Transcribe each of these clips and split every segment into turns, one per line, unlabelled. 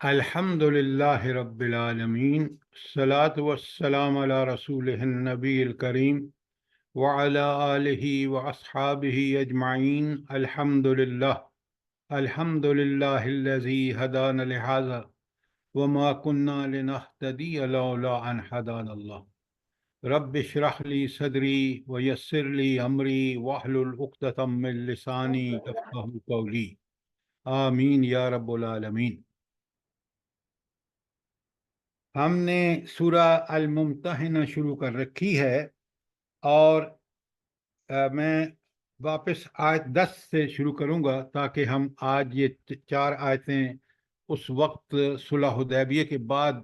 الحمدللہ رب العالمین الصلاۃ والسلام علی رسولہ النبی الکریم وعلی آلہ واصحابہ اجمعین الحمدللہ الحمدللہ الذی ہدانا لہذا وما كنا لنہتدی لولا ان ہدانا اللہ رب اشرح لی صدری ویسر لی امری واحلل عقدۃ من لسانی یفقہوا قولی آمین یا رب العالمین۔ ہم نے سورہ الممتحنہ شروع کر رکھی ہے اور میں واپس آیت 10 سے شروع کروں گا تاکہ ہم آج یہ 4 آیتیں اس وقت صلح حدیبیہ کے بعد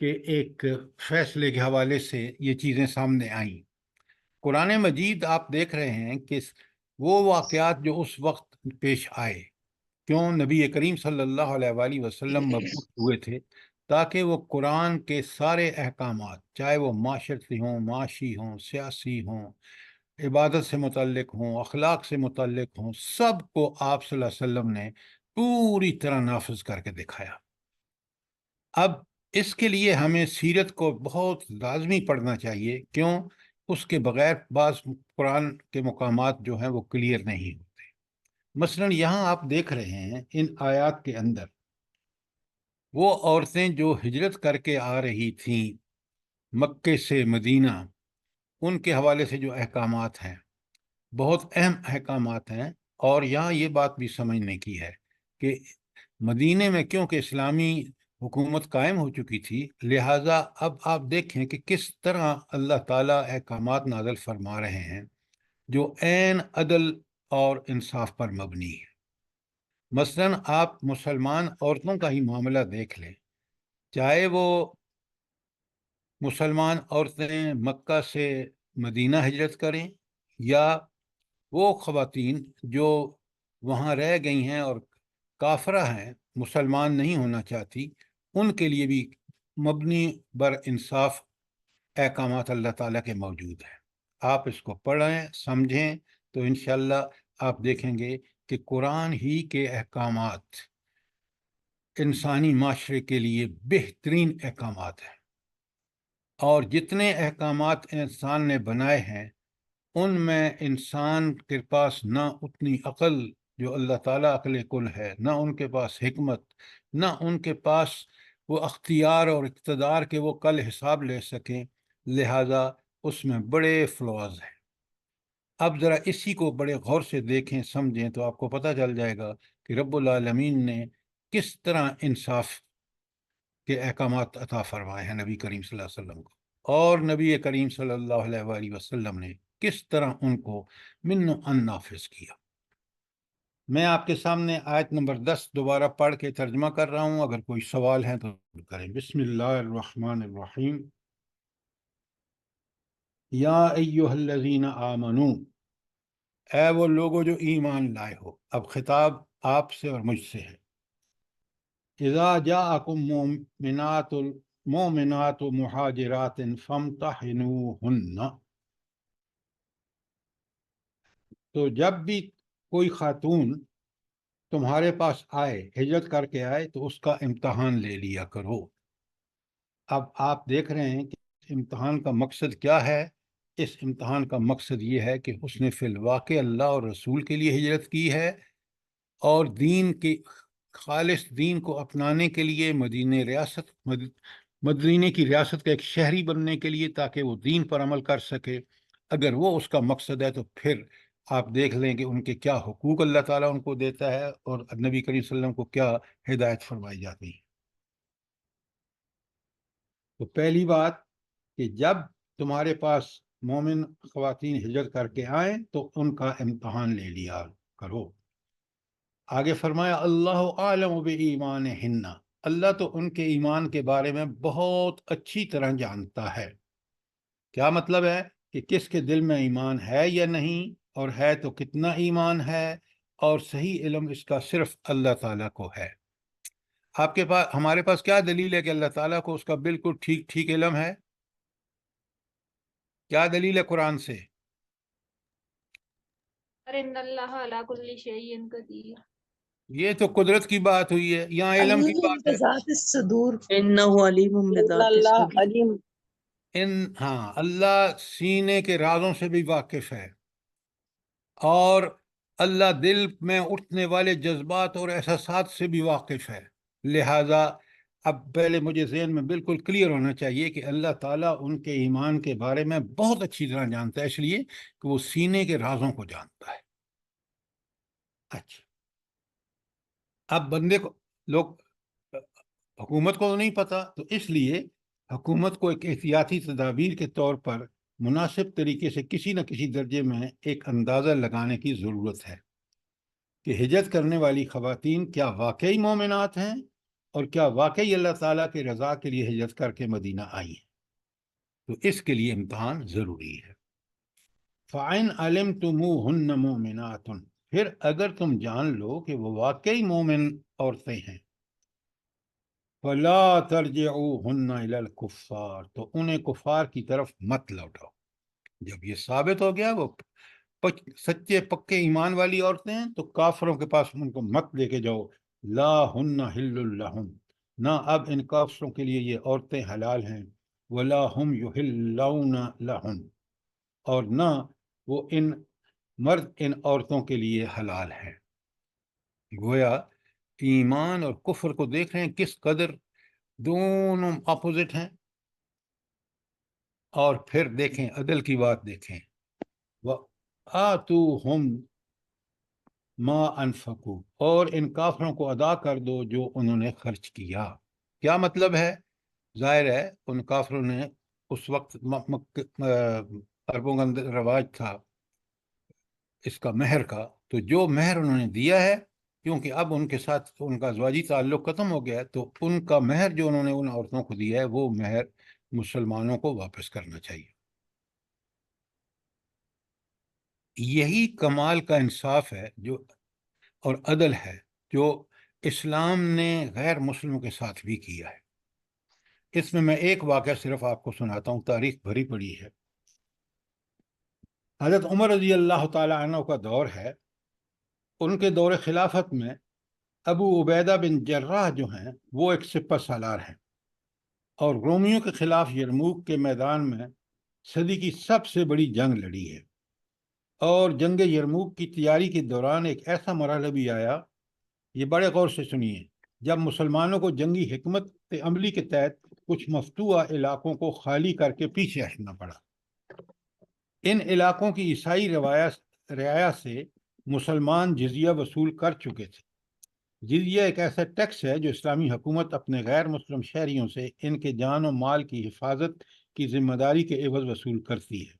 کے ایک فیصلے کے حوالے سے یہ چیزیں سامنے آئیں۔ قرآن مجید آپ دیکھ رہے ہیں کہ وہ واقعات جو اس وقت پیش آئے، کیوں نبی کریم صلی اللہ علیہ وآلہ وسلم مبعوث ہوئے تھے تاکہ وہ قرآن کے سارے احکامات، چاہے وہ معاشرتی ہوں، معاشی ہوں، سیاسی ہوں، عبادت سے متعلق ہوں، اخلاق سے متعلق ہوں، سب کو آپ صلی اللہ علیہ وسلم نے پوری طرح نافذ کر کے دکھایا۔ اب اس کے لیے ہمیں سیرت کو بہت لازمی پڑھنا چاہیے، کیوں؟ اس کے بغیر بعض قرآن کے مقامات جو ہیں وہ کلیئر نہیں ہوتے۔ مثلا یہاں آپ دیکھ رہے ہیں ان آیات کے اندر وہ عورتیں جو ہجرت کر کے آ رہی تھیں مکے سے مدینہ، ان کے حوالے سے جو احکامات ہیں بہت اہم احکامات ہیں، اور یہاں یہ بات بھی سمجھنے کی ہے کہ مدینے میں کیونکہ اسلامی حکومت قائم ہو چکی تھی، لہٰذا اب آپ دیکھیں کہ کس طرح اللہ تعالیٰ احکامات نازل فرما رہے ہیں جو عین عدل اور انصاف پر مبنی ہے۔ مثلا آپ مسلمان عورتوں کا ہی معاملہ دیکھ لیں، چاہے وہ مسلمان عورتیں مکہ سے مدینہ ہجرت کریں یا وہ خواتین جو وہاں رہ گئی ہیں اور کافرہ ہیں، مسلمان نہیں ہونا چاہتی، ان کے لیے بھی مبنی بر انصاف احکامات اللہ تعالیٰ کے موجود ہیں۔ آپ اس کو پڑھیں، سمجھیں، تو انشاءاللہ آپ دیکھیں گے کہ قرآن ہی کے احکامات انسانی معاشرے کے لیے بہترین احکامات ہیں، اور جتنے احکامات انسان نے بنائے ہیں ان میں انسان کے پاس نہ اتنی عقل جو اللہ تعالیٰ عقل کل ہے، نہ ان کے پاس حکمت، نہ ان کے پاس وہ اختیار اور اقتدار کہ وہ کل حساب لے سکیں، لہذا اس میں بڑے فلاز ہیں۔ اب ذرا اسی کو بڑے غور سے دیکھیں، سمجھیں، تو آپ کو پتہ چل جائے گا کہ رب العالمین نے کس طرح انصاف کے احکامات عطا فرمائے ہیں نبی کریم صلی اللہ علیہ وسلم کو، اور نبی کریم صلی اللہ علیہ وآلہ وسلم نے کس طرح ان کو من ان نافذ کیا۔ میں آپ کے سامنے آیت نمبر 10 دوبارہ پڑھ کے ترجمہ کر رہا ہوں، اگر کوئی سوال ہے تو کریں۔ بسم اللہ الرحمن الرحیم۔ یا ایہا الذین آمنو، اے وہ لوگو جو ایمان لائے ہو۔ اب خطاب آپ سے اور مجھ سے ہے۔ اذا جاءکم مومنات مہاجرات فامتحنوہن، تو جب بھی کوئی خاتون تمہارے پاس آئے، ہجرت کر کے آئے، تو اس کا امتحان لے لیا کرو۔ اب آپ دیکھ رہے ہیں کہ اس امتحان کا مقصد کیا ہے۔ اس امتحان کا مقصد یہ ہے کہ اس نے فی الواقع اللہ اور رسول کے لیے ہجرت کی ہے، اور دین کے خالص دین کو اپنانے کے لیے مدینے کی ریاست کا ایک شہری بننے کے لیے، تاکہ وہ دین پر عمل کر سکے۔ اگر وہ اس کا مقصد ہے تو پھر آپ دیکھ لیں کہ ان کے کیا حقوق اللہ تعالیٰ ان کو دیتا ہے، اور نبی کریم صلی اللہ علیہ وسلم کو کیا ہدایت فرمائی جاتی ہے۔ تو پہلی بات کہ جب تمہارے پاس مومن خواتین ہجرت کر کے آئیں تو ان کا امتحان لے لیا کرو۔ آگے فرمایا اللہ عالم بایمانہن، اللہ تو ان کے ایمان کے بارے میں بہت اچھی طرح جانتا ہے۔ کیا مطلب ہے کہ کس کے دل میں ایمان ہے یا نہیں، اور ہے تو کتنا ایمان ہے، اور صحیح علم اس کا صرف اللہ تعالیٰ کو ہے۔ آپ کے پاس، ہمارے پاس کیا دلیل ہے کہ اللہ تعالیٰ کو اس کا بالکل ٹھیک ٹھیک علم ہے؟ کیا دلیل ہے قرآن سے؟
ان اللہ علی کل شیء قدیر۔
یہ تو قدرت کی بات ہوئی ہے، یہاں علم کی
علیم
بات ہے۔
بذات الصدور،
انه علیم
ان
بذات
اللہ
الصدور۔
علیم۔
ہاں، اللہ سینے کے رازوں سے بھی واقف ہے، اور اللہ دل میں اٹھنے والے جذبات اور احساسات سے بھی واقف ہے۔ لہذا اب پہلے مجھے ذہن میں بالکل کلیئر ہونا چاہیے کہ اللہ تعالیٰ ان کے ایمان کے بارے میں بہت اچھی طرح جانتا ہے، اس لیے کہ وہ سینے کے رازوں کو جانتا ہے۔ اچھا، اب بندے کو، لوگ، حکومت کو تو نہیں پتا، تو اس لیے حکومت کو ایک احتیاطی تدابیر کے طور پر مناسب طریقے سے کسی نہ کسی درجے میں ایک اندازہ لگانے کی ضرورت ہے کہ ہجرت کرنے والی خواتین کیا واقعی مومنات ہیں، اور کیا واقعی اللہ تعالیٰ کے رضا کے لیے ہجرت کر کے مدینہ آئی ہیں۔ تو اس کے لیے امتحان ضروری ہے۔ فَإِنْ عَلِمْتُمُوهُنَّ مُؤْمِنَاتٌ، پھر اگر تم جان لو کہ وہ واقعی مومن عورتیں ہیں، فَلَا تَرْجِعُوهُنَّ إِلَى الْكُفَّارِ، تو انہیں کفار کی طرف مت لوٹاؤ۔ جب یہ ثابت ہو گیا وہ سچے پکے ایمان والی عورتیں ہیں، تو کافروں کے پاس ان کو مت لے کے جاؤ۔ لا ہن حل لہم، نہ اب ان کافروں کے لیے یہ عورتیں حلال ہیں، ولا ہم یحلون لہن، اور نہ وہ مرد ان عورتوں کے لیے حلال ہیں۔ گویا ایمان اور کفر کو دیکھ رہے ہیں کس قدر دونوں اپوزٹ ہیں۔ اور پھر دیکھیں عدل کی بات دیکھیں، وَآتُوهُمْ ما انفقوا، اور ان کافروں کو ادا کر دو جو انہوں نے خرچ کیا۔ کیا مطلب ہے؟ ظاہر ہے ان کافروں نے اس وقت عربوں کا اندر رواج تھا اس کا مہر کا، تو جو مہر انہوں نے دیا ہے، کیونکہ اب ان کے ساتھ ان کا ازواجی تعلق ختم ہو گیا ہے، تو ان کا مہر جو انہوں نے ان عورتوں کو دیا ہے وہ مہر مسلمانوں کو واپس کرنا چاہیے۔ یہی کمال کا انصاف ہے جو اور عدل ہے جو اسلام نے غیر مسلموں کے ساتھ بھی کیا ہے۔ اس میں ایک واقعہ صرف آپ کو سناتا ہوں، تاریخ بھری پڑی ہے۔ حضرت عمر رضی اللہ تعالی عنہ کا دور ہے، ان کے دور خلافت میں ابو عبیدہ بن جراح جو ہیں وہ ایک سپہ سالار ہیں، اور رومیوں کے خلاف یرموک کے میدان میں صدی کی سب سے بڑی جنگ لڑی ہے۔ اور جنگ یرموک کی تیاری کے دوران ایک ایسا مرحلہ بھی آیا، یہ بڑے غور سے سنیے، جب مسلمانوں کو جنگی حکمت عملی کے تحت کچھ مفتوحہ علاقوں کو خالی کر کے پیچھے ہٹنا پڑا۔ ان علاقوں کی عیسائی رعایا سے مسلمان جزیہ وصول کر چکے تھے۔ جزیہ ایک ایسا ٹیکس ہے جو اسلامی حکومت اپنے غیر مسلم شہریوں سے ان کے جان و مال کی حفاظت کی ذمہ داری کے عوض وصول کرتی ہے۔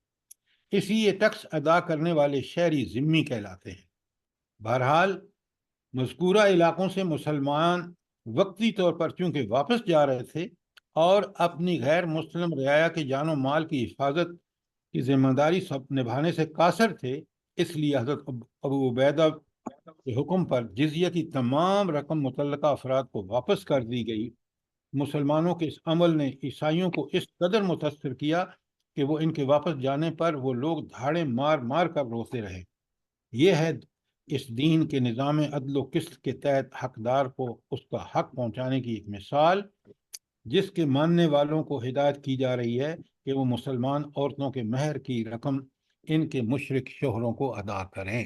اسی یہ ٹیکس ادا کرنے والے شہری ذمہ کہلاتے ہیں۔ بہرحال مذکورہ علاقوں سے مسلمان وقتی طور پر چونکہ واپس جا رہے تھے اور اپنی غیر مسلم رعایا کے جان و مال کی حفاظت کی ذمہ داری سب نبھانے سے قاصر تھے، اس لیے حضرت ابو عبیدہ کے حکم پر جزیہ کی تمام رقم متعلقہ افراد کو واپس کر دی گئی۔ مسلمانوں کے اس عمل نے عیسائیوں کو اس قدر متاثر کیا کہ وہ ان کے واپس جانے پر وہ لوگ دھاڑے مار مار کر روتے رہے۔ یہ ہے اس دین کے نظام عدل و قسط کے تحت حقدار کو اس کا حق پہنچانے کی ایک مثال، جس کے ماننے والوں کو ہدایت کی جا رہی ہے کہ وہ مسلمان عورتوں کے مہر کی رقم ان کے مشرک شوہروں کو ادا کریں۔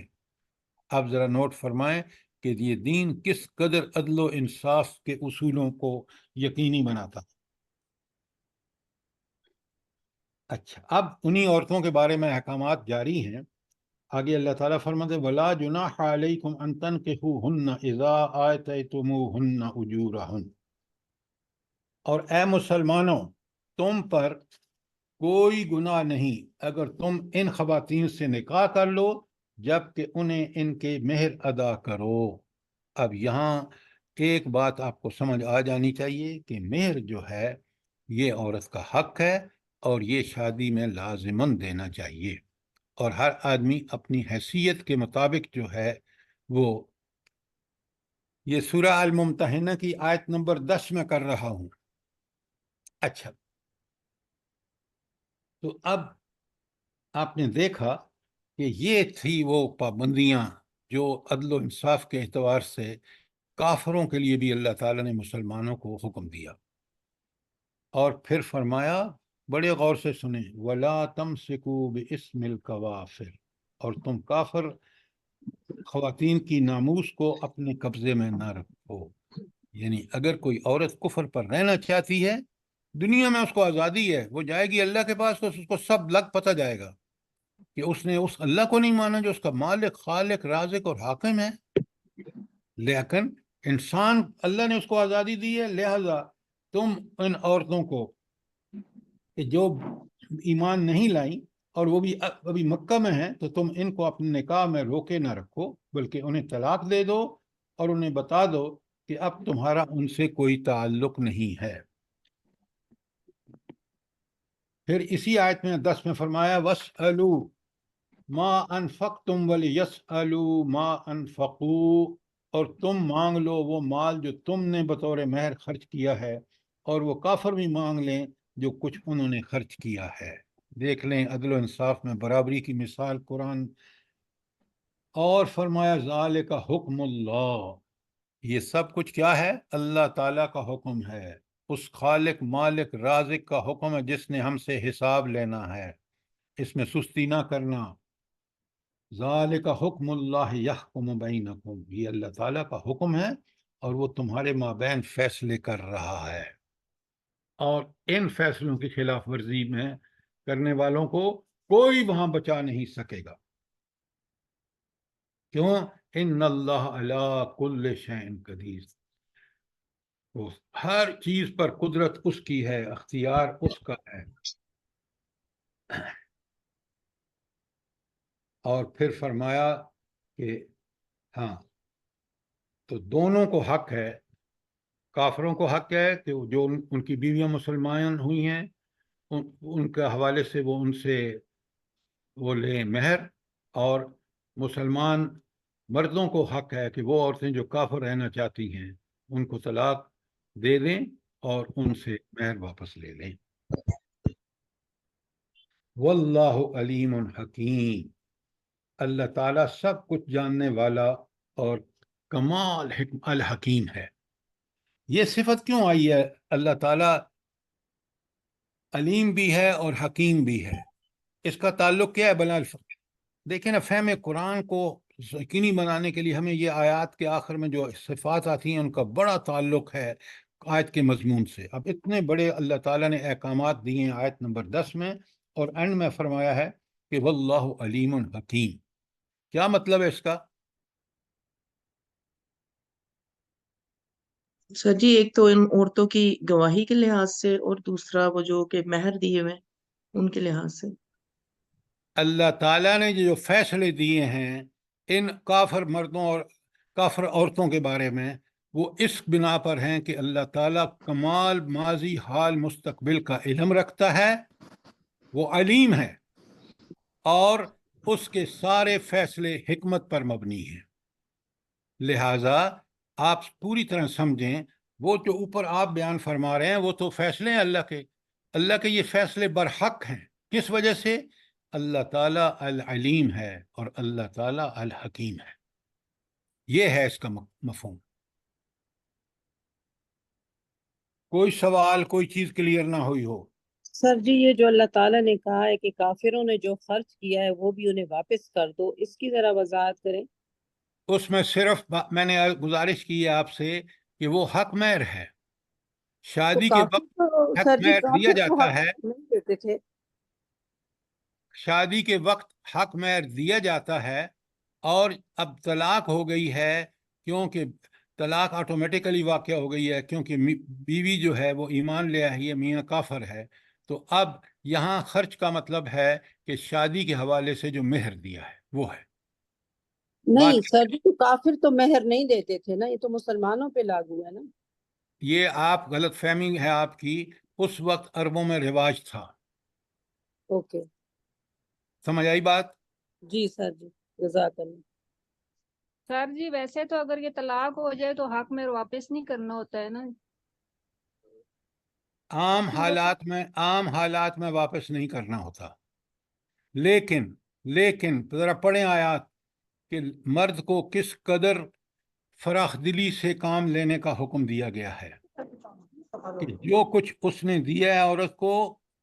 اب ذرا نوٹ فرمائیں کہ یہ دین کس قدر عدل و انصاف کے اصولوں کو یقینی بناتا۔ اچھا، اب انہی عورتوں کے بارے میں احکامات جاری ہیں۔ آگے اللہ تعالیٰ فرماتے ہیں وَلَا جُنَاحَ عَلَيْكُمْ أَن تَنكِحُوهُنَّ إِذَا آتَيْتُمُوهُنَّ أُجُورَهُنَّ، اور اے مسلمانوں، تم پر کوئی گناہ نہیں اگر تم ان خواتین سے نکاح کر لو جب کہ انہیں ان کے مہر ادا کرو۔ اب یہاں ایک بات آپ کو سمجھ آ جانی چاہیے کہ مہر جو ہے یہ عورت کا حق ہے، اور یہ شادی میں لازماً دینا چاہیے، اور ہر آدمی اپنی حیثیت کے مطابق جو ہے وہ، یہ سورہ الممتحنہ کی آیت نمبر 10 میں کر رہا ہوں۔ اچھا، تو اب آپ نے دیکھا کہ یہ تھی وہ پابندیاں جو عدل و انصاف کے اعتبار سے کافروں کے لیے بھی اللہ تعالیٰ نے مسلمانوں کو حکم دیا. اور پھر فرمایا، بڑے غور سے سنیں، وَلَا تَمْسِكُوا بِإِسْمِ الْكَوَافِرِ، اور تم کافر خواتین کی ناموس کو اپنے قبضے میں نہ رکھو. یعنی اگر کوئی عورت کفر پر رہنا چاہتی ہے، دنیا میں اس کو آزادی ہے، وہ جائے گی اللہ کے پاس تو اس کو سب لگ پتہ جائے گا کہ اس نے اس اللہ کو نہیں مانا جو اس کا مالک، خالق، رازق اور حاکم ہے. لیکن انسان، اللہ نے اس کو آزادی دی ہے، لہذا تم ان عورتوں کو کہ جو ایمان نہیں لائیں اور وہ بھی ابھی مکہ میں ہیں، تو تم ان کو اپنے نکاح میں روکے نہ رکھو، بلکہ انہیں طلاق دے دو اور انہیں بتا دو کہ اب تمہارا ان سے کوئی تعلق نہیں ہے. پھر اسی آیت میں 10 میں فرمایا، وَاسْأَلُوا مَا أَنفَقْتُمْ وَلِيَسْأَلُوا مَا أَنفَقُوا، اور تم مانگ لو وہ مال جو تم نے بطور مہر خرچ کیا ہے، اور وہ کافر بھی مانگ لیں جو کچھ انہوں نے خرچ کیا ہے. دیکھ لیں عدل و انصاف میں برابری کی مثال قرآن. اور فرمایا، ذالک حکم اللہ، یہ سب کچھ کیا ہے؟ اللہ تعالیٰ کا حکم ہے، اس خالق، مالک، رازق کا حکم ہے جس نے ہم سے حساب لینا ہے، اس میں سستی نہ کرنا. ذالک حکم اللہ یحکم بینکم، یہ اللہ تعالیٰ کا حکم ہے اور وہ تمہارے مابین فیصلے کر رہا ہے، اور ان فیصلوں کی خلاف ورزی میں کرنے والوں کو کوئی وہاں بچا نہیں سکے گا. کیوں؟ ان اللہ علی کل شیء قدیر، وہ ہر چیز پر قدرت اس کی ہے، اختیار اس کا ہے. اور پھر فرمایا کہ ہاں، تو دونوں کو حق ہے، کافروں کو حق ہے کہ جو ان کی بیویاں مسلمان ہوئی ہیں ان کے حوالے سے وہ ان سے وہ لیں مہر، اور مسلمان مردوں کو حق ہے کہ وہ عورتیں جو کافر رہنا چاہتی ہیں ان کو طلاق دے دیں اور ان سے مہر واپس لے لیں. واللہ علیم حکیم، اللہ تعالیٰ سب کچھ جاننے والا اور کمال الحکیم ہے. یہ صفت کیوں آئی ہے؟ اللہ تعالیٰ علیم بھی ہے اور حکیم بھی ہے، اس کا تعلق کیا ہے بلا دیکھیں نا، فہم قرآن کو یقینی بنانے کے لیے ہمیں یہ آیات کے آخر میں جو صفات آتی ہیں ان کا بڑا تعلق ہے آیت کے مضمون سے. اب اتنے بڑے اللہ تعالیٰ نے احکامات دیے ہیں آیت نمبر 10 میں، اور اینڈ میں فرمایا ہے کہ واللہ علیم حکیم. کیا مطلب ہے اس کا؟
سر جی، ایک تو ان عورتوں کی گواہی کے لحاظ سے، اور دوسرا وہ جو کہ مہر دیے ہوئے ان کے لحاظ سے.
اللہ تعالیٰ نے جو فیصلے دیے ہیں ان کافر مردوں اور کافر عورتوں کے بارے میں، وہ اس بنا پر ہیں کہ اللہ تعالیٰ کمال ماضی، حال، مستقبل کا علم رکھتا ہے، وہ علیم ہے، اور اس کے سارے فیصلے حکمت پر مبنی ہیں. لہٰذا آپ پوری طرح سمجھیں، وہ جو اوپر آپ بیان فرما رہے ہیں وہ تو فیصلے ہیں اللہ کے یہ فیصلے برحق ہیں. کس وجہ سے؟ اللہ تعالیٰ العلیم ہے اور اللہ تعالیٰ الحکیم ہے. یہ ہے اس کا مفہوم. کوئی سوال، کوئی چیز کلیئر نہ ہوئی ہو؟
سر جی، یہ جو اللہ تعالیٰ نے کہا ہے کہ کافروں نے جو خرچ کیا ہے وہ بھی انہیں واپس کر دو، اس کی ذرا وضاحت کریں.
اس میں صرف میں نے گزارش کی ہے آپ سے کہ وہ حق مہر ہے.
تو
شادی کے
کافر
وقت
تو
حق
سر جی،
مہر دیا
کافر تو
جاتا
حق
ہے،
نہیں دیتے تھے.
شادی کے وقت حق مہر دیا جاتا ہے، اور اب طلاق ہو گئی ہے کیونکہ طلاق آٹومیٹیکلی واقع ہو گئی ہے کیونکہ بیوی جو ہے وہ ایمان لے آئی ہے، میاں کافر ہے. تو اب یہاں خرچ کا مطلب ہے کہ شادی کے حوالے سے جو مہر دیا ہے وہ ہے
نہیں
بات.
سر جی، تو کافر تو مہر نہیں دیتے تھے نا، یہ تو مسلمانوں پہ لاگو ہے نا.
یہ آپ غلط فہمی ہے آپ کی، اس وقت عربوں میں رواج تھا.
اوکے.
سمجھ آئی بات؟
جی سر جی، جزاک اللہ.
سر جی ویسے تو اگر یہ طلاق ہو جائے تو حق میں واپس نہیں کرنا ہوتا ہے نا.
عام حالات میں واپس نہیں کرنا ہوتا، لیکن ذرا پڑھیں آیات. کہ مرد کو کس قدر فراخ دلی سے کام لینے کا حکم دیا گیا ہے کہ جو کچھ اس نے دیا ہے عورت کو،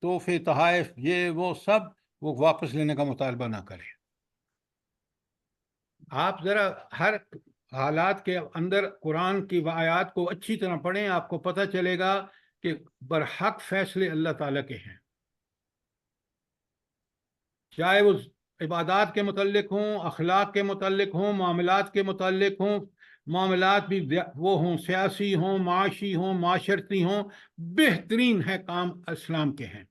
تحفے تحائف یہ وہ سب، وہ واپس لینے کا مطالبہ نہ کرے۔ آپ ذرا ہر حالات کے اندر قرآن کی آیات کو اچھی طرح پڑھیں، آپ کو پتہ چلے گا کہ برحق فیصلے اللہ تعالیٰ کے ہیں، چاہے وہ عبادات کے متعلق ہوں، اخلاق کے متعلق ہوں، معاملات کے متعلق ہوں، معاملات بھی وہ ہوں، سیاسی ہوں، معاشی ہوں، معاشرتی ہوں، بہترین ہے کام اسلام کے ہیں۔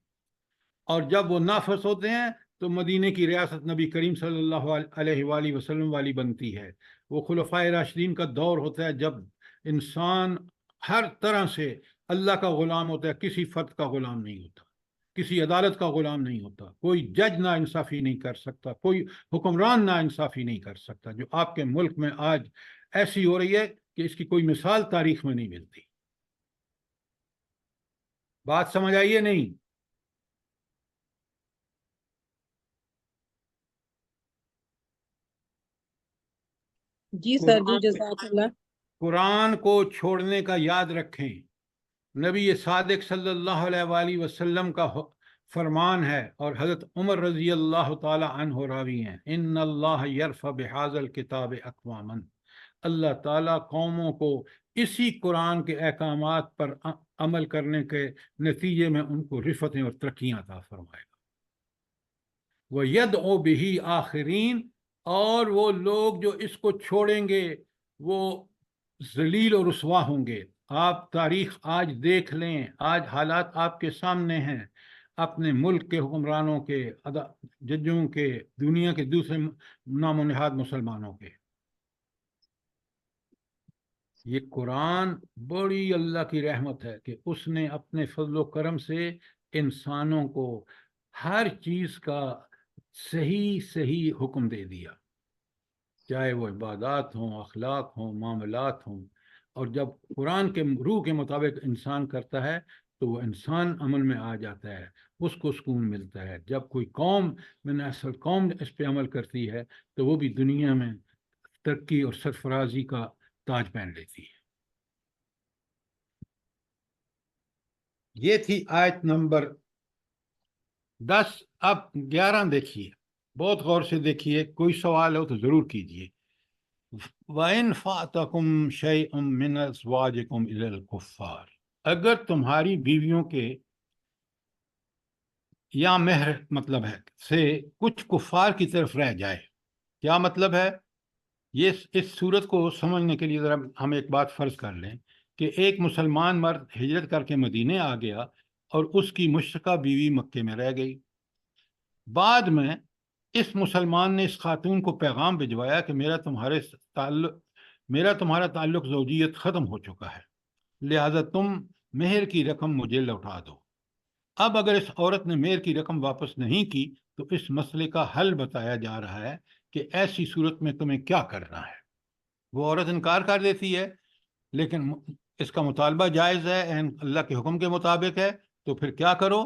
اور جب وہ نافذ ہوتے ہیں تو مدینے کی ریاست نبی کریم صلی اللہ علیہ وآلہ وسلم والی بنتی ہے۔ وہ خلفائے راشدین کا دور ہوتا ہے جب انسان ہر طرح سے اللہ کا غلام ہوتا ہے، کسی فرد کا غلام نہیں ہوتا، کسی عدالت کا غلام نہیں ہوتا، کوئی جج نا انصافی نہیں کر سکتا، کوئی حکمران نا انصافی نہیں کر سکتا، جو آپ کے ملک میں آج ایسی ہو رہی ہے کہ اس کی کوئی مثال تاریخ میں نہیں ملتی۔ بات سمجھ آئیے نہیں؟
جی سر جی، جزاک اللہ۔
قرآن کو چھوڑنے کا یاد رکھیں، نبی صادق صلی اللہ علیہ وآلہ وسلم کا فرمان ہے، اور حضرت عمر رضی اللہ تعالی عنہ راوی ہیں، ان اللہ یرفع بہذا الکتاب اقواما، اللہ تعالیٰ قوموں کو اسی قرآن کے احکامات پر عمل کرنے کے نتیجے میں ان کو رفتیں اور ترقیاں عطا فرمائے گا۔ وَيَدْعُ بِهِ آخرین، اور وہ لوگ جو اس کو چھوڑیں گے وہ ذلیل اور رسوا ہوں گے۔ آپ تاریخ آج دیکھ لیں، آج حالات آپ کے سامنے ہیں، اپنے ملک کے حکمرانوں کے، ججوں کے، دنیا کے دوسرے نام و نہاد مسلمانوں کے۔ یہ قرآن بڑی اللہ کی رحمت ہے کہ اس نے اپنے فضل و کرم سے انسانوں کو ہر چیز کا صحیح حکم دے دیا، چاہے وہ عبادات ہوں، اخلاق ہوں، معاملات ہوں۔ اور جب قرآن کے روح کے مطابق انسان کرتا ہے تو وہ انسان عمل میں آ جاتا ہے، اس کو سکون ملتا ہے۔ جب کوئی قوم من اصل قوم اس پہ عمل کرتی ہے تو وہ بھی دنیا میں ترقی اور سرفرازی کا تاج پہن لیتی ہے۔ یہ تھی آیت نمبر 10۔ اب 11 دیکھیے، بہت غور سے دیکھیے، کوئی سوال ہو تو ضرور کیجیے۔ وَإِنْ فَأْتَكُمْ شَيْءٌ مِّنْ أَزْوَاجِكُمْ إِلَى الْكُفَّارِ، اگر تمہاری بیویوں کے یا مہر مطلب ہے سے کچھ کفار کی طرف رہ جائے، کیا مطلب ہے؟ یہ اس صورت کو سمجھنے کے لیے ذرا ہم ایک بات فرض کر لیں کہ ایک مسلمان مرد ہجرت کر کے مدینے آ گیا اور اس کی مشرکہ بیوی مکے میں رہ گئی۔ بعد میں اس مسلمان نے اس خاتون کو پیغام بھجوایا کہ میرا تمہارا تعلق زوجیت ختم ہو چکا ہے، لہذا تم مہر کی رقم مجھے لوٹا دو۔ اب اگر اس عورت نے مہر کی رقم واپس نہیں کی تو اس مسئلے کا حل بتایا جا رہا ہے کہ ایسی صورت میں تمہیں کیا کرنا ہے۔ وہ عورت انکار کر دیتی ہے لیکن اس کا مطالبہ جائز ہے، اللہ کے حکم کے مطابق ہے، تو پھر کیا کرو؟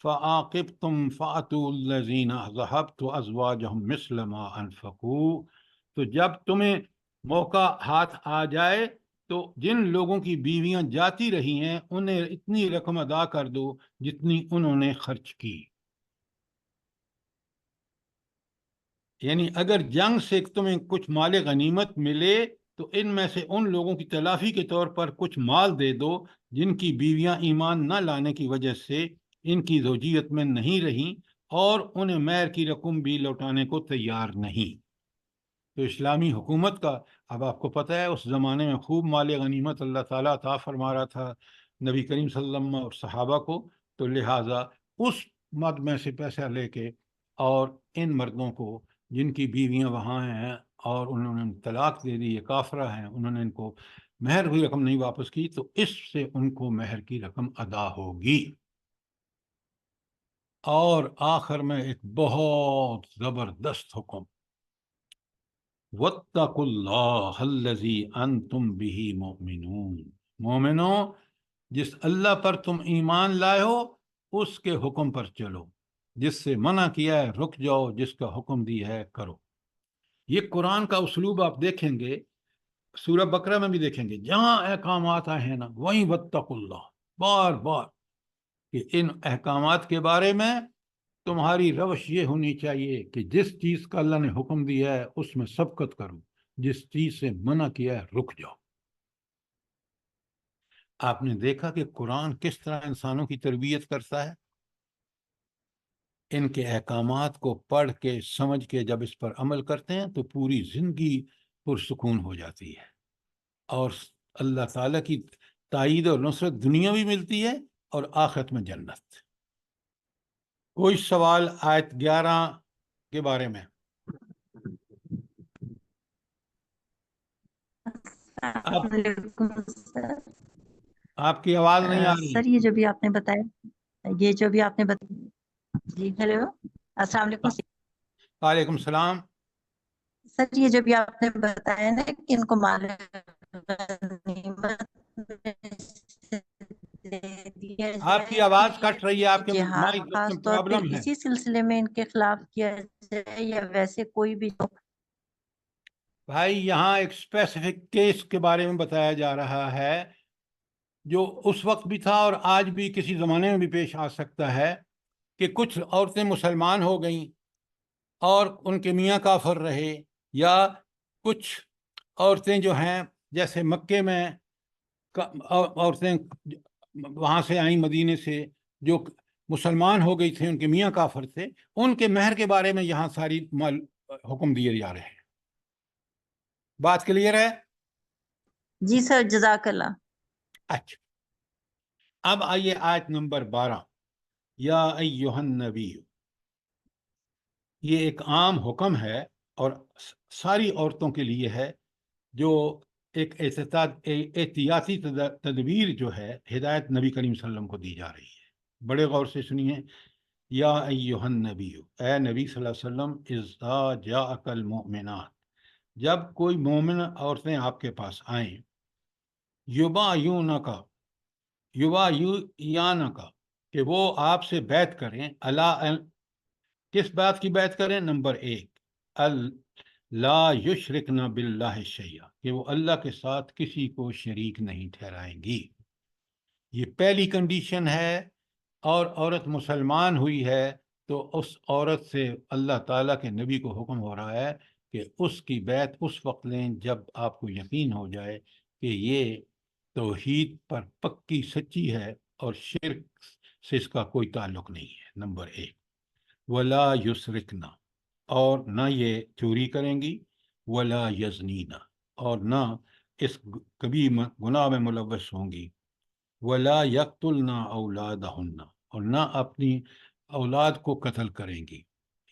فَعَاقِبْتُمْ فَأْتُوا الَّذِينَ ذَهَبْتُ أَزْوَاجَهُمْ مِثْلَ مَا أَنفَقُوا، تو جب تمہیں موقع ہاتھ آ جائے تو جن لوگوں کی بیویاں جاتی رہی ہیں انہیں اتنی رقم ادا کر دو جتنی انہوں نے خرچ کی۔ یعنی اگر جنگ سے تمہیں کچھ مال غنیمت ملے تو ان میں سے ان لوگوں کی تلافی کے طور پر کچھ مال دے دو جن کی بیویاں ایمان نہ لانے کی وجہ سے ان کی زوجیت میں نہیں رہیں اور انہیں مہر کی رقم بھی لوٹانے کو تیار نہیں۔ تو اسلامی حکومت کا، اب آپ کو پتہ ہے اس زمانے میں خوب مال غنیمت اللہ تعالیٰ عطا فرما رہا تھا نبی کریم صلی اللہ علیہ وسلم اور صحابہ کو، تو لہٰذا اس مد میں سے پیسہ لے کے اور ان مردوں کو جن کی بیویاں وہاں ہیں اور انہوں نے طلاق دے دی، یہ کافرہ ہیں، انہوں نے ان کو مہر کی رقم نہیں واپس کی، تو اس سے ان کو مہر کی رقم ادا ہوگی۔ اور آخر میں ایک بہت زبردست حکم، وَاتَّقُوا اللَّهَ الَّذِي أَنْتُمْ بِهِ مُؤْمِنُونَ، مومنوں جس اللہ پر تم ایمان لائے ہو اس کے حکم پر چلو، جس سے منع کیا ہے رک جاؤ، جس کا حکم دیا ہے کرو۔ یہ قرآن کا اسلوب آپ دیکھیں گے، سورہ بقرہ میں بھی دیکھیں گے، جہاں احکامات آئے ہیں نا وہیں واتقوا اللہ، بار بار کہ ان احکامات کے بارے میں تمہاری روش یہ ہونی چاہیے کہ جس چیز کا اللہ نے حکم دیا ہے اس میں سبقت کرو، جس چیز سے منع کیا ہے رک جاؤ۔ آپ نے دیکھا کہ قرآن کس طرح انسانوں کی تربیت کرتا ہے، ان کے احکامات کو پڑھ کے سمجھ کے جب اس پر عمل کرتے ہیں تو پوری زندگی پرسکون ہو جاتی ہے، اور اللہ تعالیٰ کی تائید اور نصرت دنیا بھی ملتی ہے اور آخرت میں جنت۔ کوئی سوال آیت 11 کے بارے میں؟
السلام علیکم سر۔
آپ کی آواز نہیں آ رہی۔
سر یہ جو بھی آپ نے بتایا، جی ہیلو، السلام علیکم
وعلیکم السلام۔
سر، یہ جو بھی آپ نے بتایا نا کہ ان کو مال غنیمت دیا
آپ کی آواز
جائے،
کٹ رہی ہے، آپ کے
جہاد
مائک
خاص
میں
طور پہ
پرابلم ہے۔
اسی سلسلے میں ان کے خلاف کیا جائے یا ویسے کوئی بھی؟
بھائی یہاں ایک اسپیسیفک کیس کے بارے میں بتایا جا رہا ہے جو اس وقت بھی تھا اور آج بھی کسی زمانے میں بھی پیش آ سکتا ہے، کہ کچھ عورتیں مسلمان ہو گئیں اور ان کے میاں کافر رہے، یا کچھ عورتیں جو ہیں جیسے مکے میں عورتیں وہاں سے آئیں مدینے سے جو مسلمان ہو گئی تھیں، ان کے میاں کافر تھے، ان کے مہر کے بارے میں یہاں ساری حکم دیے جا رہے ہیں۔ بات کلیئر ہے؟
جی سر، جزاک اللہ۔
اچھا، اب آئیے آیت نمبر 12، یا ایہا النبی۔ یہ ایک عام حکم ہے اور ساری عورتوں کے لیے ہے، جو ایک احتیاطی تدبیر جو ہے ہدایت نبی کریم صلی اللہ علیہ وسلم کو دی جا رہی ہے۔ بڑے غور سے سنیے، یا ایہا النبی، اے نبی صلی اللہ علیہ وسلم، اذا جاءک المؤمنات، جب کوئی مومن عورتیں آپ کے پاس آئیں، یبایعنک، کہ وہ آپ سے بیعت کریں، کس بات کی بیعت کریں؟ نمبر 1، لا یشرکن باللہ شیئا، کہ وہ اللہ کے ساتھ کسی کو شریک نہیں ٹھہرائیں گی۔ یہ پہلی کنڈیشن ہے، اور عورت مسلمان ہوئی ہے تو اس عورت سے اللہ تعالیٰ کے نبی کو حکم ہو رہا ہے کہ اس کی بیعت اس وقت لیں جب آپ کو یقین ہو جائے کہ یہ توحید پر پکی سچی ہے اور شرک سے اس کا کوئی تعلق نہیں ہے۔ نمبر 1، ولا یسرکنا، اور نہ یہ چوری کریں گی، ولا یزنینا، اور نہ اس کبھی گناہ میں ملوث ہوں گی، ولا یقتلنا اولادہن، اور نہ اپنی اولاد کو قتل کریں گی۔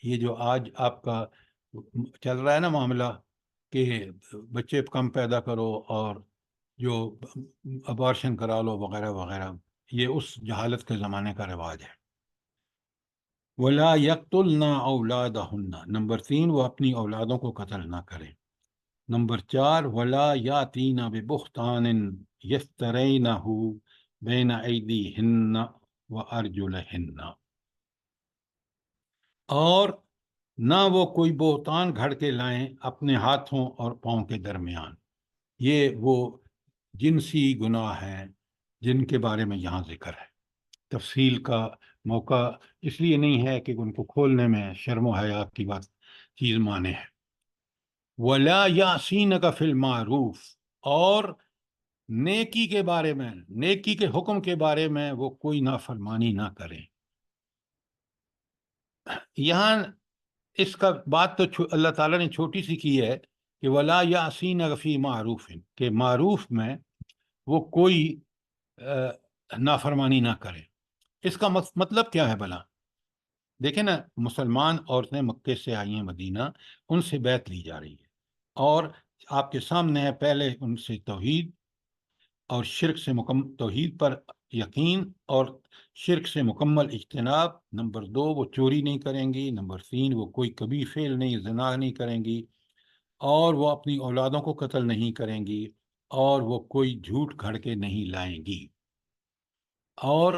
یہ جو آج آپ کا چل رہا ہے نا معاملہ کہ بچے کم پیدا کرو اور جو ابارشن کرا لو وغیرہ وغیرہ، یہ اس جہالت کے زمانے کا رواج ہے۔ ولا یقتلنا اولادہن، نمبر 3، وہ اپنی اولادوں کو قتل نہ کریں۔ نمبر 4، ولا یاتینا ببہتان یفترینہ بین ایدیہن وارجلہن، اور نہ وہ کوئی بہتان گھڑ کے لائیں اپنے ہاتھوں اور پاؤں کے درمیان۔ یہ وہ جنسی گناہ ہیں جن کے بارے میں یہاں ذکر ہے۔ تفصیل کا موقع اس لیے نہیں ہے کہ ان کو کھولنے میں شرم و حیا کی بات چیز مانے ہے۔ ولا یعصینک فی المعروف، اور نیکی کے بارے میں، نیکی کے حکم کے بارے میں وہ کوئی نافرمانی نہ کریں۔ یہاں اس کا بات تو اللہ تعالیٰ نے چھوٹی سی کی ہے کہ ولا یعصینک فی معروف، کہ معروف میں وہ کوئی نافرمانی نہ کرے۔ اس کا مطلب کیا ہے بھلا؟ دیکھیں نا، مسلمان عورتیں مکے سے آئی ہیں مدینہ، ان سے بیعت لی جا رہی ہے، اور آپ کے سامنے ہے پہلے ان سے توحید اور شرک سے توحید پر یقین اور شرک سے مکمل اجتناب۔ نمبر 2، وہ چوری نہیں کریں گی۔ نمبر 3، وہ کوئی کبھی فعل نہیں، زنا نہیں کریں گی، اور وہ اپنی اولادوں کو قتل نہیں کریں گی، اور وہ کوئی جھوٹ گھڑ کے نہیں لائیں گی۔ اور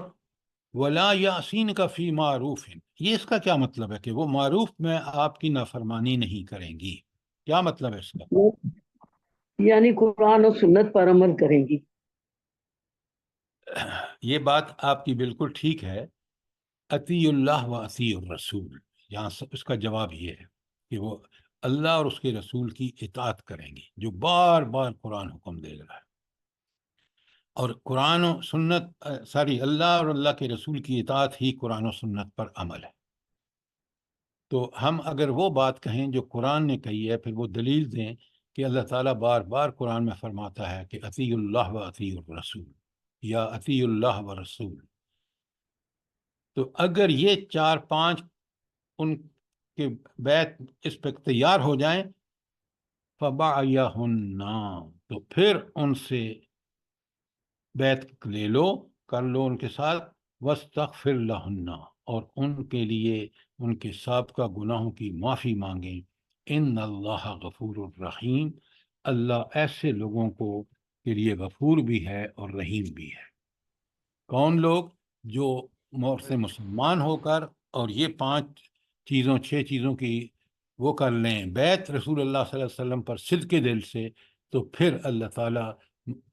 ولا یعصینک فی معروف، یہ اس کا کیا مطلب ہے کہ وہ معروف میں آپ کی نافرمانی نہیں کریں گی۔ کیا مطلب ہے اس کا؟
یعنی قرآن اور سنت پر عمل کریں گی.
یہ بات آپ کی بالکل ٹھیک ہے. اطیع اللہ و اطیع الرسول، یہاں اس کا جواب یہ ہے کہ وہ اللہ اور اس کے رسول کی اطاعت کریں گی، جو بار بار قرآن حکم دے رہا ہے. اور قرآن و سنت اللہ اور اللہ کے رسول کی اطاعت ہی قرآن و سنت پر عمل ہے. تو ہم اگر وہ بات کہیں جو قرآن نے کہی ہے، پھر وہ دلیل دیں کہ اللہ تعالیٰ بار بار قرآن میں فرماتا ہے کہ اطیع اللہ و اطیع الرسول یا اطیع اللہ و رسول. تو اگر یہ 4-5 ان کے بیت اس پہ تیار ہو جائیں، فَبَعْيَهُنَّ، تو پھر ان سے بیت لے لو، کر لو ان کے ساتھ، وَاسْتَغْفِرْ لَهُنَّ، اور ان کے لیے ان کے سابقہ گناہوں کی معافی مانگیں. ان اللہ غفور الرحیم، اللہ ایسے لوگوں کے لیے غفور بھی ہے اور رحیم بھی ہے. کون لوگ؟ جو سے مسلمان ہو کر اور یہ 6 چیزوں کی وہ کر لیں بیت رسول اللہ صلی اللہ علیہ وسلم پر صدق دل سے، تو پھر اللہ تعالیٰ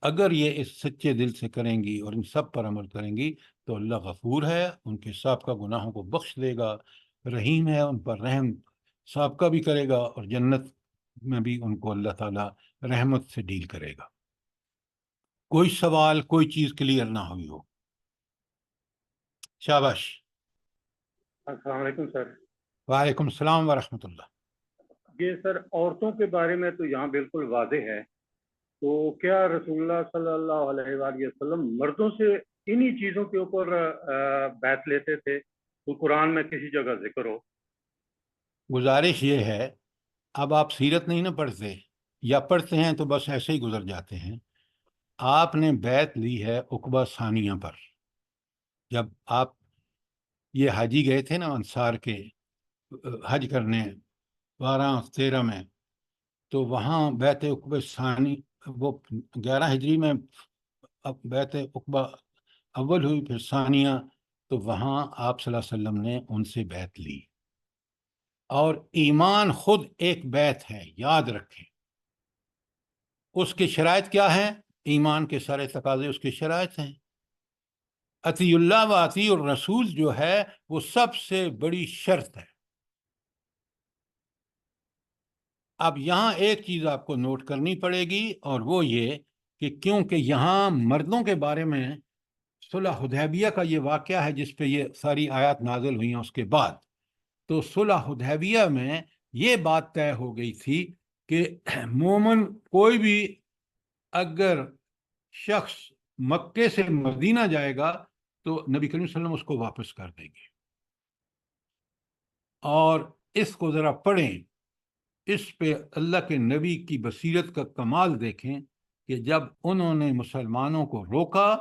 اگر یہ اس سچے دل سے کریں گی اور ان سب پر عمل کریں گی تو اللہ غفور ہے، ان کے سابقہ گناہوں کو بخش دے گا، رحیم ہے، ان پر رحم سابقہ بھی کرے گا، اور جنت میں بھی ان کو اللہ تعالیٰ رحمت سے ڈیل کرے گا. کوئی سوال، کوئی چیز کلیئر نہ ہوئی ہو؟ شاباش.
السلام علیکم سر.
وعلیکم السلام ورحمۃ اللہ.
یہ سر عورتوں کے بارے میں تو یہاں بالکل واضح ہے، تو کیا رسول اللہ صلی اللہ علیہ وآلہ وسلم مردوں سے انہی چیزوں کے اوپر بیعت لیتے تھے؟ تو قرآن میں کسی جگہ ذکر ہو؟
گزارش یہ ہے، اب آپ سیرت نہیں نہ پڑھتے، یا پڑھتے ہیں تو بس ایسے ہی گزر جاتے ہیں. آپ نے بیعت لی ہے عقبہ ثانیہ پر. جب آپ یہ حاجی گئے تھے نا انصار کے حج کرنے 12-13 میں، تو وہاں بیعت عقبہ ثانی، وہ 11 ہجری میں بیعت عقبہ اول ہوئی، پھر ثانیہ، تو وہاں آپ صلی اللہ علیہ وسلم نے ان سے بیعت لی. اور ایمان خود ایک بیعت ہے، یاد رکھیں. اس کی شرائط کیا ہیں؟ ایمان کے سارے تقاضے اس کی شرائط ہیں. اطیع اللہ و اطیع الرسول جو ہے وہ سب سے بڑی شرط ہے. اب یہاں ایک چیز آپ کو نوٹ کرنی پڑے گی، اور وہ یہ کہ کیونکہ یہاں مردوں کے بارے میں صلح حدیبیہ کا یہ واقعہ ہے جس پہ یہ ساری آیات نازل ہوئی ہیں اس کے بعد، تو صلح حدیبیہ میں یہ بات طے ہو گئی تھی کہ مومن کوئی بھی اگر شخص مکے سے مدینہ جائے گا تو نبی کریم صلی اللہ علیہ وسلم اس کو واپس کر دیں گے. اور اس کو ذرا پڑھیں، اس پہ اللہ کے نبی کی بصیرت کا کمال دیکھیں کہ جب انہوں نے مسلمانوں کو روکا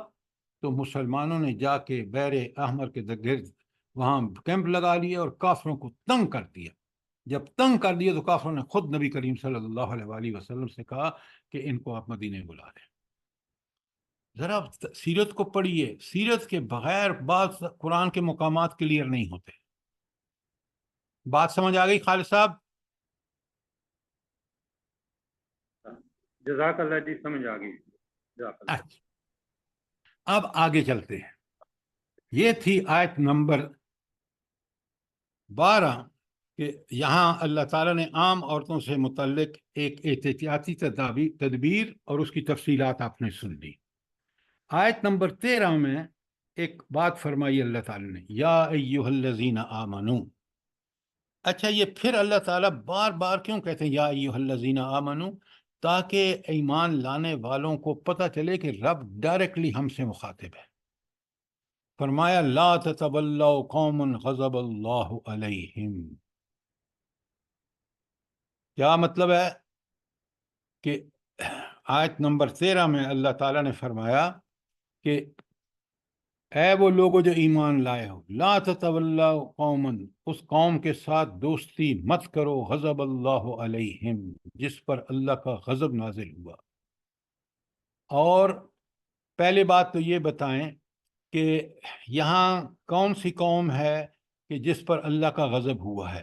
تو مسلمانوں نے جا کے بحر احمر کے گرد وہاں کیمپ لگا لیا اور کافروں کو تنگ کر دیا. جب تنگ کر دیا تو کافروں نے خود نبی کریم صلی اللہ علیہ وآلہ وسلم سے کہا کہ ان کو آپ مدینے بلا دیں. ذرا سیرت کو پڑھیے، سیرت کے بغیر بعض قرآن کے مقامات کلیئر نہیں ہوتے. بات سمجھ آ گئی خالد صاحب؟
جزاک اللہ جی، سمجھ آ گئی. جزاک اللہ.
اچھا، اب آگے چلتے ہیں. یہ تھی آیت نمبر 12 کہ یہاں اللہ تعالیٰ نے عام عورتوں سے متعلق ایک احتیاطی تدبیر اور اس کی تفصیلات آپ نے سن لی. آیت نمبر 13 میں ایک بات فرمائی اللہ تعالیٰ نے، یا ایہا الذین آمنو. اچھا، یہ پھر اللہ تعالیٰ بار بار کیوں کہتے ہیں یا ایہا الذین آمنو؟ تاکہ ایمان لانے والوں کو پتہ چلے کہ رب ڈائریکٹلی ہم سے مخاطب ہے. فرمایا لا تتولوا قوم غضب اللہ علیہم. کیا مطلب ہے؟ کہ آیت نمبر 13 میں اللہ تعالیٰ نے فرمایا کہ اے وہ لوگوں جو ایمان لائے ہو، لا تتولوا قوما، اس قوم کے ساتھ دوستی مت کرو، غضب اللہ علیہم، جس پر اللہ کا غضب نازل ہوا. اور پہلی بات تو یہ بتائیں کہ یہاں کون سی قوم ہے کہ جس پر اللہ کا غضب ہوا ہے؟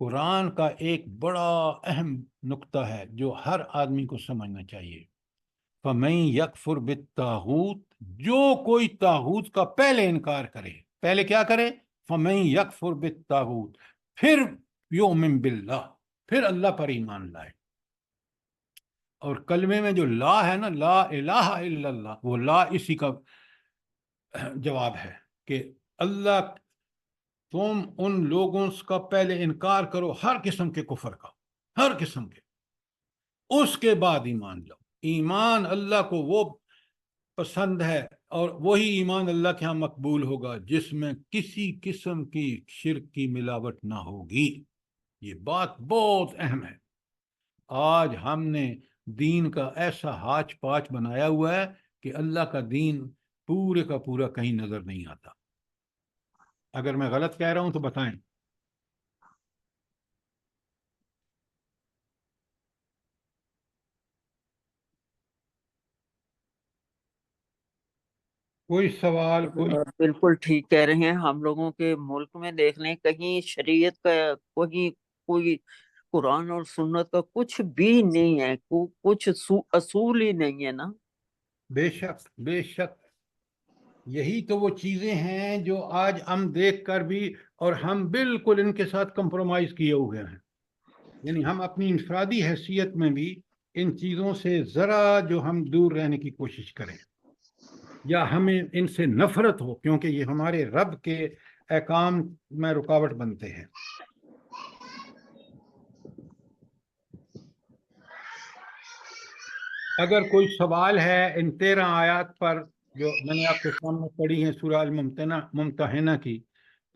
قرآن کا ایک بڑا اہم نقطہ ہے جو ہر آدمی کو سمجھنا چاہیے. فَمَن يَكْفُرْ بِالطَّاغُوتِ، جو کوئی طاغوت کا پہلے انکار کرے، پہلے کیا کرے؟ فَمَن يَكْفُرْ بِالطَّاغُوتِ، پھر یؤمن باللہ، پھر اللہ پر ایمان لائے. اور کلمے میں جو لا ہے نا، لا الہ الا اللہ، وہ لا اسی کا جواب ہے کہ اللہ، تم ان لوگوں کا پہلے انکار کرو ہر قسم کے کفر کا، ہر قسم کے، اس کے بعد ایمان لاؤ. ایمان اللہ کو وہ پسند ہے اور وہی ایمان اللہ کے ہاں مقبول ہوگا جس میں کسی قسم کی شرک کی ملاوٹ نہ ہوگی. یہ بات بہت اہم ہے. آج ہم نے دین کا ایسا ہاچ پاچ بنایا ہوا ہے کہ اللہ کا دین پورے کا پورا کہیں نظر نہیں آتا. اگر میں غلط کہہ رہا ہوں تو بتائیں. کوئی سوال؟ کوئی
بالکل ٹھیک کہہ رہے ہیں. ہم لوگوں کے ملک میں دیکھ لیں، کہیں شریعت کا کوئی قرآن اور سنت کا کچھ بھی نہیں ہے، کچھ اصول ہی نہیں ہے نا.
بے شک، بے شک. یہی تو وہ چیزیں ہیں جو آج ہم دیکھ کر بھی، اور ہم بالکل ان کے ساتھ کمپرومائز کیے ہوئے ہیں. یعنی ہم اپنی انفرادی حیثیت میں بھی ان چیزوں سے ذرا جو ہم دور رہنے کی کوشش کریں، یا ہمیں ان سے نفرت ہو، کیونکہ یہ ہمارے رب کے احکام میں رکاوٹ بنتے ہیں. اگر کوئی سوال ہے ان 13 آیات پر جو میں نے آپ کے سامنے پڑھی ہیں سورہ الممتحنہ کی،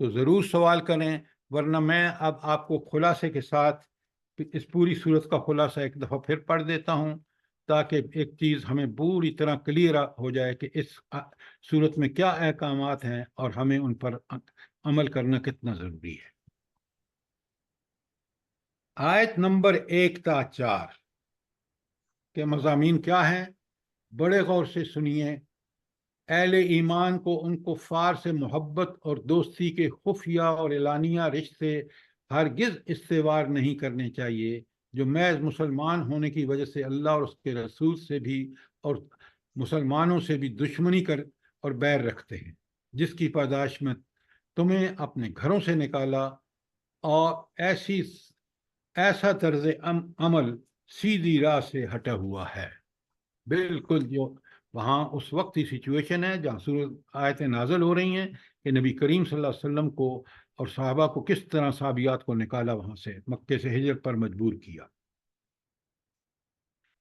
تو ضرور سوال کریں، ورنہ میں اب آپ کو خلاصے کے ساتھ اس پوری صورت کا خلاصہ ایک دفعہ پھر پڑھ دیتا ہوں، تاکہ ایک چیز ہمیں پوری طرح کلیئر ہو جائے کہ اس صورت میں کیا احکامات ہیں اور ہمیں ان پر عمل کرنا کتنا ضروری ہے. آیت نمبر 1 تا 4 کے مضامین کیا ہیں؟ بڑے غور سے سنیے. اہل ایمان کو ان کفار سے محبت اور دوستی کے خفیہ اور اعلانیہ رشتے ہرگز استوار نہیں کرنے چاہیے، جو محض مسلمان ہونے کی وجہ سے اللہ اور اس کے رسول سے بھی اور مسلمانوں سے بھی دشمنی کر اور بیر رکھتے ہیں، جس کی پاداش میں تمہیں اپنے گھروں سے نکالا، اور ایسا طرز عمل سیدھی راہ سے ہٹا ہوا ہے. بالکل جو وہاں اس وقت کی سچویشن ہے جہاں سورۃ آیتیں نازل ہو رہی ہیں کہ نبی کریم صلی اللہ علیہ وسلم کو اور صحابہ کو کس طرح صحابیات کو نکالا، وہاں سے مکے سے ہجرت پر مجبور کیا.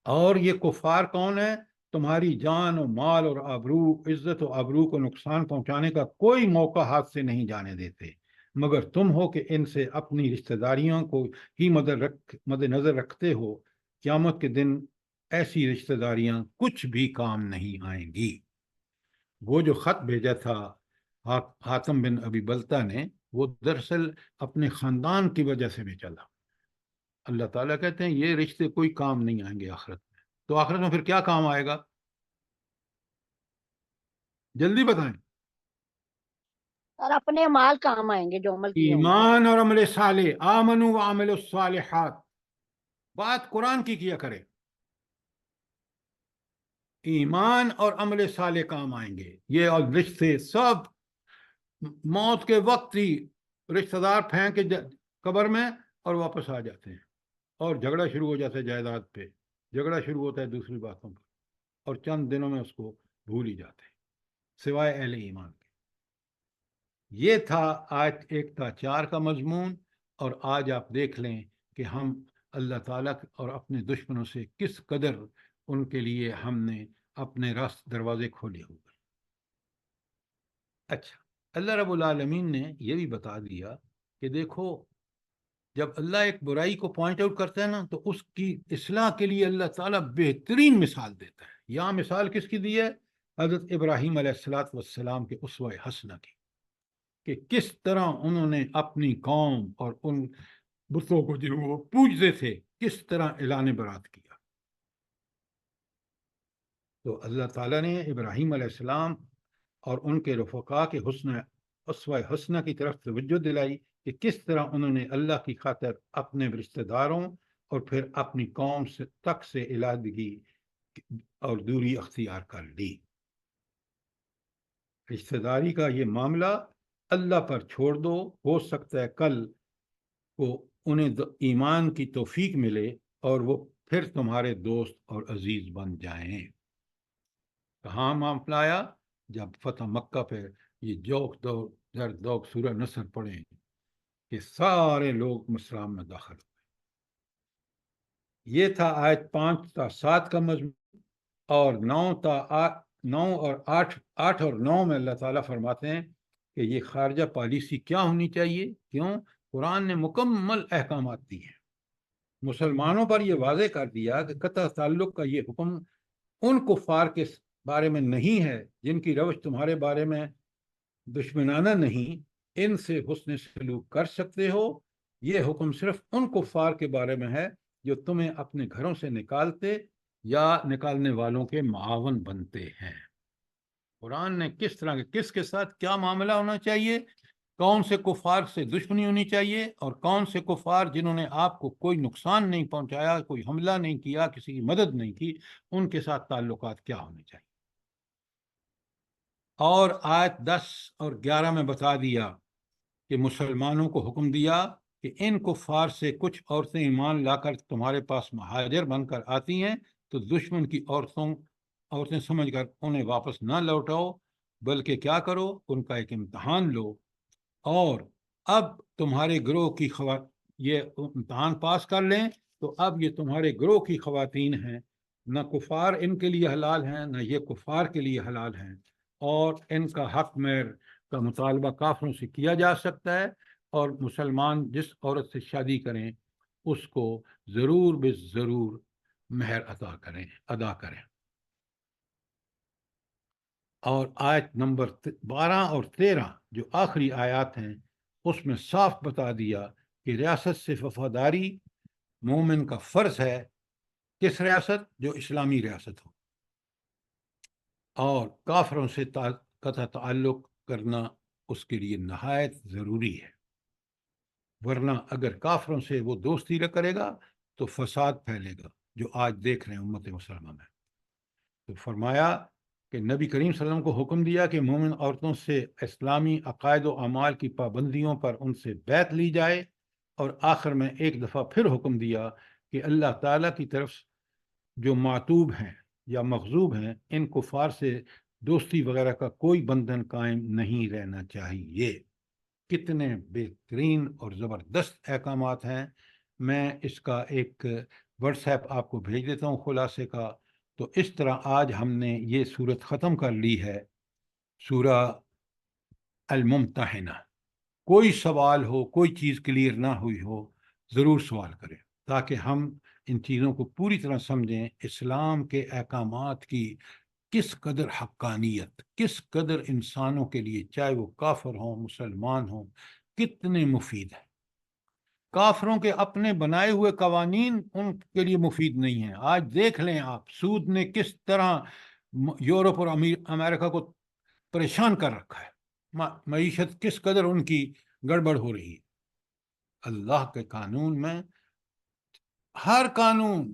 اور یہ کفار کون ہے؟ تمہاری جان و مال اور آبرو، عزت و آبرو کو نقصان پہنچانے کا کوئی موقع ہاتھ سے نہیں جانے دیتے، مگر تم ہو کہ ان سے اپنی رشتہ داریوں کو ہی مد نظر رکھتے ہو. قیامت کے دن ایسی رشتہ داریاں کچھ بھی کام نہیں آئیں گی. وہ جو خط بھیجا تھا حاتم بن ابی بلتہ نے، وہ دراصل اپنے خاندان کی وجہ سے بھیجا تھا. اللہ تعالیٰ کہتے ہیں یہ رشتے کوئی کام نہیں آئیں گے آخرت میں. تو آخرت میں پھر کیا کام آئے گا؟ جلدی بتائیں.
اور اپنے مال کام آئیں گے جو عمل کیے ہوں گے.
ایمان اور عمل صالح، آمنوا وعملوا الصالحات. بات قرآن کی کیا کرے. ایمان اور عمل صالح کام آئیں گے. یہ اور رشتے سب موت کے وقت ہی رشتہ دار پھینک کے قبر میں اور واپس آ جاتے ہیں، اور جھگڑا شروع ہو جاتا ہے جائیداد پہ، جھگڑا شروع ہوتا ہے دوسری باتوں پر، اور چند دنوں میں اس کو بھول ہی جاتے ہیں سوائے اہل ایمان کے. یہ تھا آیت 1 تا 4 کا مضمون. اور آج آپ دیکھ لیں کہ ہم اللہ تعالیٰ اور اپنے دشمنوں سے کس قدر ان کے لیے ہم نے اپنے دروازے کھولے ہوئے. اچھا، اللہ رب العالمین نے یہ بھی بتا دیا کہ دیکھو، جب اللہ ایک برائی کو پوائنٹ آؤٹ کرتا ہے نا، تو اس کی اصلاح کے لیے اللہ تعالیٰ بہترین مثال دیتا ہے. یہاں مثال کس کی دی ہے؟ حضرت ابراہیم علیہ السلام کے اسوہ حسنہ کی، کہ کس طرح انہوں نے اپنی قوم اور ان بتوں کو جو وہ پوجتے تھے کس طرح اعلان برات کیا. تو اللہ تعالیٰ نے ابراہیم علیہ السلام اور ان کے رفقا کے اسوہ حسنہ کی طرف توجہ دلائی کہ کس طرح انہوں نے اللہ کی خاطر اپنے رشتہ داروں اور پھر اپنی قوم تک سے علیحدگی اور دوری اختیار کر لی۔ رشتہ داری کا یہ معاملہ اللہ پر چھوڑ دو، ہو سکتا ہے کل کو انہیں ایمان کی توفیق ملے اور وہ پھر تمہارے دوست اور عزیز بن جائیں۔ کہاں معاملہ آیا؟ جب فتح مکہ پہ یہ دوک سورہ نصر پڑھیں کہ سارے لوگ اسلام میں داخل ہوئے۔ یہ تھا آیت 5 تا 7 کا مضمون، اور 9 اور 8 میں اللہ تعالیٰ فرماتے ہیں کہ یہ خارجہ پالیسی کیا ہونی چاہیے۔ کیوں؟ قرآن نے مکمل احکامات دی ہیں، مسلمانوں پر یہ واضح کر دیا کہ قطع تعلق کا یہ حکم ان کفار کے بارے میں نہیں ہے جن کی روش تمہارے بارے میں دشمنانہ نہیں، ان سے حسن سلوک کر سکتے ہو۔ یہ حکم صرف ان کفار کے بارے میں ہے جو تمہیں اپنے گھروں سے نکالتے یا نکالنے والوں کے معاون بنتے ہیں۔ قرآن نے کس طرح کس کے ساتھ کیا معاملہ ہونا چاہیے، کون سے کفار سے دشمنی ہونی چاہیے، اور کون سے کفار جنہوں نے آپ کو کوئی نقصان نہیں پہنچایا، کوئی حملہ نہیں کیا، کسی کی مدد نہیں کی، ان کے ساتھ تعلقات کیا ہونے چاہیے۔ اور آیت 10 اور 11 میں بتا دیا کہ مسلمانوں کو حکم دیا کہ ان کفار سے کچھ عورتیں ایمان لا کر تمہارے پاس مہاجر بن کر آتی ہیں تو دشمن کی عورتیں سمجھ کر انہیں واپس نہ لوٹاؤ، بلکہ کیا کرو، ان کا ایک امتحان لو، اور اب تمہارے گروہ کی یہ امتحان پاس کر لیں تو اب یہ تمہارے گروہ کی خواتین ہیں، نہ کفار ان کے لیے حلال ہیں نہ یہ کفار کے لیے حلال ہیں، اور ان کا حق مہر کا مطالبہ کافروں سے کیا جا سکتا ہے، اور مسلمان جس عورت سے شادی کریں اس کو ضرور بے ضرور مہر ادا کریں۔ اور آیت نمبر 12 اور 13 جو آخری آیات ہیں اس میں صاف بتا دیا کہ ریاست سے وفاداری مومن کا فرض ہے۔ کس ریاست؟ جو اسلامی ریاست ہو، اور کافروں سے قطع تعلق کرنا اس کے لیے نہایت ضروری ہے، ورنہ اگر کافروں سے وہ دوستی نہ کرے گا تو فساد پھیلے گا، جو آج دیکھ رہے ہیں امت مسلمہ میں۔ تو فرمایا کہ نبی کریم صلی اللہ علیہ وسلم کو حکم دیا کہ مومن عورتوں سے اسلامی عقائد و اعمال کی پابندیوں پر ان سے بیعت لی جائے، اور آخر میں ایک دفعہ پھر حکم دیا کہ اللہ تعالیٰ کی طرف جو معتوب ہیں یا مغضوب ہیں ان کفار سے دوستی وغیرہ کا کوئی بندھن قائم نہیں رہنا چاہیے۔ کتنے بہترین اور زبردست احکامات ہیں۔ میں اس کا ایک واٹس ایپ آپ کو بھیج دیتا ہوں خلاصے کا۔ تو اس طرح آج ہم نے یہ سورت ختم کر لی ہے، سورہ الممتحنہ۔ کوئی سوال ہو، کوئی چیز کلیئر نہ ہوئی ہو، ضرور سوال کریں تاکہ ہم ان چیزوں کو پوری طرح سمجھیں، اسلام کے احکامات کی کس قدر حقانیت، کس قدر انسانوں کے لیے، چاہے وہ کافر ہوں مسلمان ہوں، کتنے مفید ہیں۔ کافروں کے اپنے بنائے ہوئے قوانین ان کے لیے مفید نہیں ہیں۔ آج دیکھ لیں آپ، سود نے کس طرح یورپ اور امریکہ کو پریشان کر رکھا ہے، معیشت کس قدر ان کی گڑبڑ ہو رہی ہے۔ اللہ کے قانون میں ہر قانون،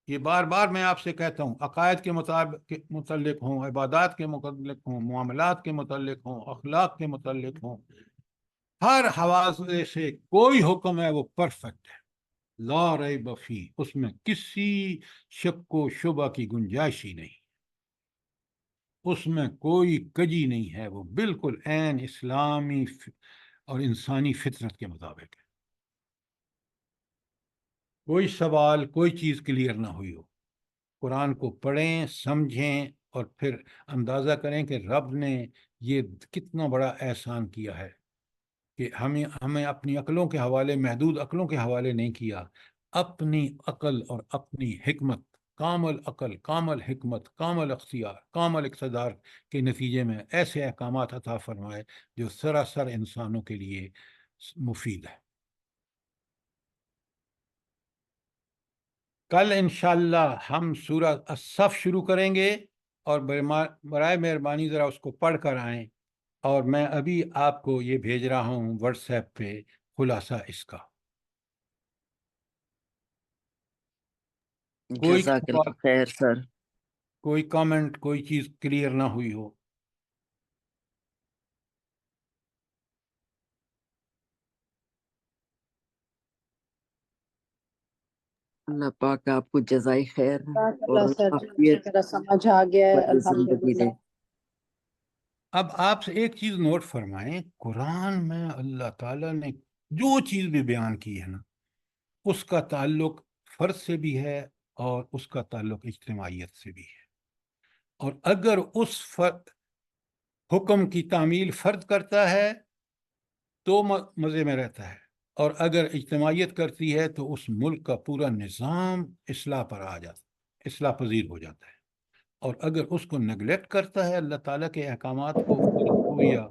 یہ بار بار میں آپ سے کہتا ہوں، عقائد کے متعلق ہوں، عبادات کے متعلق ہوں، معاملات کے متعلق ہوں، اخلاق کے متعلق ہوں، ہر حوالے سے کوئی حکم ہے وہ پرفیکٹ ہے، لا ریب فیہ، اس میں کسی شک و شبہ کی گنجائش ہی نہیں، اس میں کوئی کجی نہیں ہے، وہ بالکل عین اسلامی اور انسانی فطرت کے مطابق ہے۔ کوئی سوال، کوئی چیز کلیئر نہ ہوئی ہو، قرآن کو پڑھیں، سمجھیں، اور پھر اندازہ کریں کہ رب نے یہ کتنا بڑا احسان کیا ہے کہ ہمیں اپنی عقلوں کے حوالے، محدود عقلوں کے حوالے نہیں کیا، اپنی عقل اور اپنی حکمت، کامل عقل، کامل حکمت، کامل اختیار، کامل اقتدار کے نتیجے میں ایسے احکامات عطا فرمائے جو سراسر انسانوں کے لیے مفید ہے۔ کل انشاءاللہ ہم سورہ الصف شروع کریں گے، اور برائے مہربانی ذرا اس کو پڑھ کر آئیں، اور میں ابھی آپ کو یہ بھیج رہا ہوں واٹس ایپ پہ خلاصہ اس کا. کوئی
جزاک اللہ خیر سر.
کوئی کامنٹ، کوئی چیز کلیئر نہ ہوئی ہو؟
اللہ پاک آپ کو جزائے خیر
جزاک
اور
اللہ سر جی،
عافیت
اچھی طرح سمجھ آ گیا ہے
والی زندگی
الحمدللہ.
دے.
اب آپ سے ایک چیز نوٹ فرمائیں، قرآن میں اللہ تعالیٰ نے جو چیز بھی بیان کی ہے نا، اس کا تعلق فرد سے بھی ہے اور اس کا تعلق اجتماعیت سے بھی ہے. اور اگر اس حکم کی تعمیل فرد کرتا ہے تو مزے میں رہتا ہے، اور اگر اجتماعیت کرتی ہے تو اس ملک کا پورا نظام اصلاح پر آ جاتا ہے، اصلاح پذیر ہو جاتا ہے. اور اگر اس کو نیگلیکٹ کرتا ہے اللہ تعالیٰ کے احکامات کو، فرد ہو یا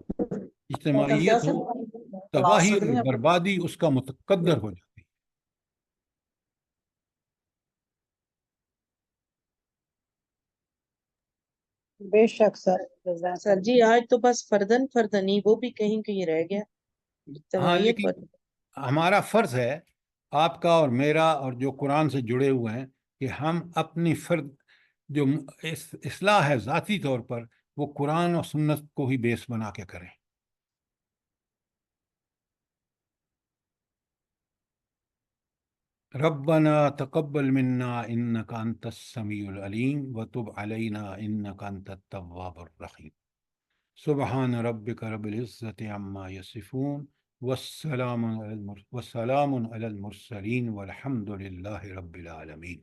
اجتماعیت ہو، تباہی اور بربادی اس کا متقدر ہو جاتی ہے.
بے شک سر. جزاک
سر جی آج تو بس فردن ہی وہ بھی کہیں کہیں رہ گیا.
ہاں،
اجتماعیت
لیکن
پر
ہمارا فرض ہے، آپ کا اور میرا اور جو قرآن سے جڑے ہوئے ہیں، کہ ہم اپنی فرد جو اصلاح ہے ذاتی طور پر، وہ قرآن اور سنت کو ہی بیس بنا کے کریں. ربنا تقبل منا انك انت السميع العليم وتب علينا انك انت التواب الرحيم. سبحان ربك رب العزة عما يصفون والسلام على المرسلين والحمد لله رب العالمين.